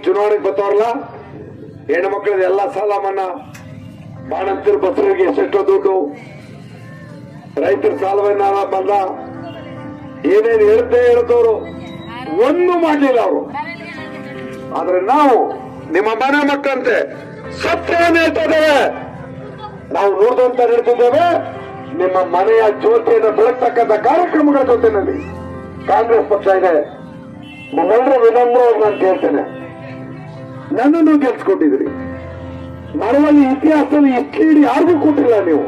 ಚುನಾವಣೆಗೆ ಬರ್ತಾರಲ್ಲ ಹೆಣ್ಣು ಮಕ್ಕಳದ ಎಲ್ಲ ಸಾಲ ಮನ್ನಾ, ಬಾಣಂತಿರು ಬಸರಿಗೆ ಎಷ್ಟೆಷ್ಟೋ ದುಡ್ಡು, ರೈತರ ಸಾಲವನ್ನ ಬಂದ, ಏನೇನು ಹೇಳ್ತವ್ರು ಒಂದು ಮಾಡಲಿಲ್ಲ ಅವರು. ಆದ್ರೆ ನಾವು ನಿಮ್ಮ ಮನೆ ಮಕ್ಕಳಂತೆ ಸತ್ಯವನ್ನು ಹೇಳ್ತಿದ್ದೇವೆ, ನಾವು ನೋಡಿದಂತ ನಡೆದಿದ್ದೇವೆ. ನಿಮ್ಮ ಮನೆಯ ಜ್ಯೋತಿಯನ್ನು ಬೆಳಗ್ತಕ್ಕಂಥ ಕಾರ್ಯಕ್ರಮಗಳ ಜೊತೆನಲ್ಲಿ ಕಾಂಗ್ರೆಸ್ ಪಕ್ಷ ಇದೆ. ನಿಮ್ಮೆಲ್ಲರ ವಿನಮ್ರ ನಾನು ಕೇಳ್ತೇನೆ, ನನ್ನನ್ನು ಗೆಲ್ಸ್ಕೊಟ್ಟಿದ್ರಿ. ಮರವಳ್ಳಿ ಇತಿಹಾಸದಲ್ಲಿ ಇಷ್ಟು ಲೀಡ್ ಯಾರಿಗೂ ಕೊಟ್ಟಿಲ್ಲ. ನೀವು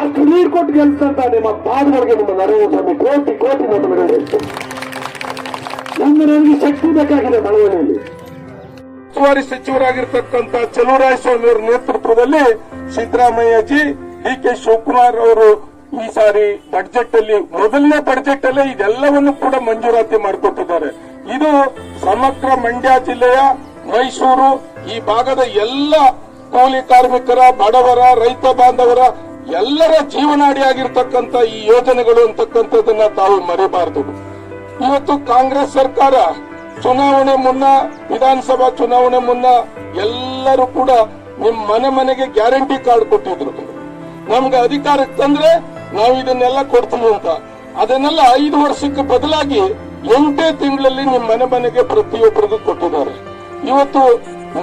ಅಷ್ಟು ಲೀಡ್ ಕೊಟ್ಟು ಗೆಲ್ಸಂತ ನಿಮ್ಮ ಪಾದಗಳಿಗೆ ನಿಮ್ಮ ನರೇಂದ್ರ ಸ್ವಾಮಿ ಕೋಟಿ ಕೋಟಿ ಮತಗಳು ಇತ್ತು. ನನಗೆ ಶಕ್ತಿ ಬೇಕಾಗಿದೆ. ಮಳವಳ್ಳಿಯಲ್ಲಿ ಉಸ್ತುವಾರಿ ಸಚಿವರಾಗಿರ್ತಕ್ಕಂಥ ಚಲುವರಾಯಸ್ವಾಮಿ ಅವರ ನೇತೃತ್ವದಲ್ಲಿ ಸಿದ್ದರಾಮಯ್ಯಜಿ, ಡಿ ಕೆ ಶಿವಕುಮಾರ್ ಅವರು ಈ ಸಾರಿ ಬಜೆಟ್ ಅಲ್ಲಿ ಮೊದಲನೇ ಬಜೆಟ್ ಅಲ್ಲೇ ಇದೆಲ್ಲವನ್ನು ಕೂಡ ಮಂಜೂರಾತಿ ಮಾಡಿಕೊಟ್ಟಿದ್ದಾರೆ. ಇದು ಸಮಗ್ರ ಮಂಡ್ಯ ಜಿಲ್ಲೆಯ, ಮೈಸೂರು ಈ ಭಾಗದ ಎಲ್ಲ ಕೂಲಿ ಕಾರ್ಮಿಕರ, ಬಡವರ, ರೈತ ಬಾಂಧವರ ಎಲ್ಲರ ಜೀವನಾಡಿಯಾಗಿರ್ತಕ್ಕಂಥ ಈ ಯೋಜನೆಗಳು ಅಂತಕ್ಕಂಥದ್ದನ್ನ ತಾವು ಮರೆಯಬಾರದು. ಇವತ್ತು ಕಾಂಗ್ರೆಸ್ ಸರ್ಕಾರ ಚುನಾವಣೆ ಮುನ್ನ, ವಿಧಾನಸಭಾ ಚುನಾವಣೆ ಮುನ್ನ ಎಲ್ಲರೂ ಕೂಡ ನಿಮ್ ಮನೆ ಮನೆಗೆ ಗ್ಯಾರಂಟಿ ಕಾರ್ಡ್ ಕೊಟ್ಟಿದ್ರು. ನಮ್ಗೆ ಅಧಿಕಾರಕ್ಕೆ ತಂದ್ರೆ ನಾವು ಇದನ್ನೆಲ್ಲ ಕೊಡ್ತೀವಿ ಅಂತ. ಅದನ್ನೆಲ್ಲ 5 ವರ್ಷಕ್ಕೆ ಬದಲಾಗಿ 8 ತಿಂಗಳಲ್ಲಿ ನಿಮ್ಮ ಮನೆ ಮನೆಗೆ ಪ್ರತಿಯೊಬ್ಬರಿಗೂ ಕೊಟ್ಟಿದ್ದಾರೆ. ಇವತ್ತು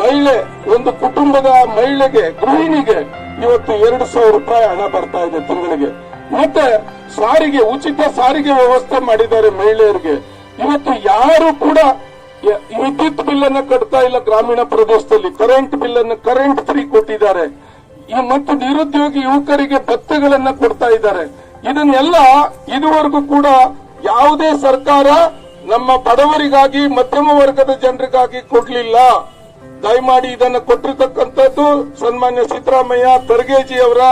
ಮಹಿಳೆ, ಒಂದು ಕುಟುಂಬದ ಮಹಿಳೆಗೆ, ಗೃಹಿಣಿಗೆ ಇವತ್ತು 2,000 ರೂಪಾಯಿ ಹಣ ಬರ್ತಾ ಇದೆ ತಿಂಗಳಿಗೆ. ಮತ್ತೆ ಸಾರಿಗೆ, ಉಚಿತ ಸಾರಿಗೆ ವ್ಯವಸ್ಥೆ ಮಾಡಿದ್ದಾರೆ ಮಹಿಳೆಯರಿಗೆ. ಇವತ್ತು ಯಾರು ಕೂಡ ವಿದ್ಯುತ್ ಬಿಲ್ ಅನ್ನ ಕಟ್ತಾ ಇಲ್ಲ. ಗ್ರಾಮೀಣ ಪ್ರದೇಶದಲ್ಲಿ ಕರೆಂಟ್ ಬಿಲ್ ಅನ್ನು ಕರೆಂಟ್ ಫ್ರೀ ಕೊಟ್ಟಿದ್ದಾರೆ. ಮತ್ತು ನಿರುದ್ಯೋಗಿ ಯುವಕರಿಗೆ ಭತ್ಯೆಗಳನ್ನ ಕೊಡ್ತಾ ಇದ್ದಾರೆ. ಇದನ್ನೆಲ್ಲ ಇದುವರೆಗೂ ಕೂಡ ಯಾವುದೇ ಸರ್ಕಾರ ನಮ್ಮ ಬಡವರಿಗಾಗಿ, ಮಧ್ಯಮ ವರ್ಗದ ಜನರಿಗಾಗಿ ಕೊಡ್ಲಿಲ್ಲ. ದಯಮಾಡಿ ಇದನ್ನು ಕೊಟ್ಟಿರ್ತಕ್ಕಂಥದ್ದು ಸನ್ಮಾನ್ಯ ಸಿದ್ದರಾಮಯ್ಯ, ಖರ್ಗೆಜಿ ಅವರ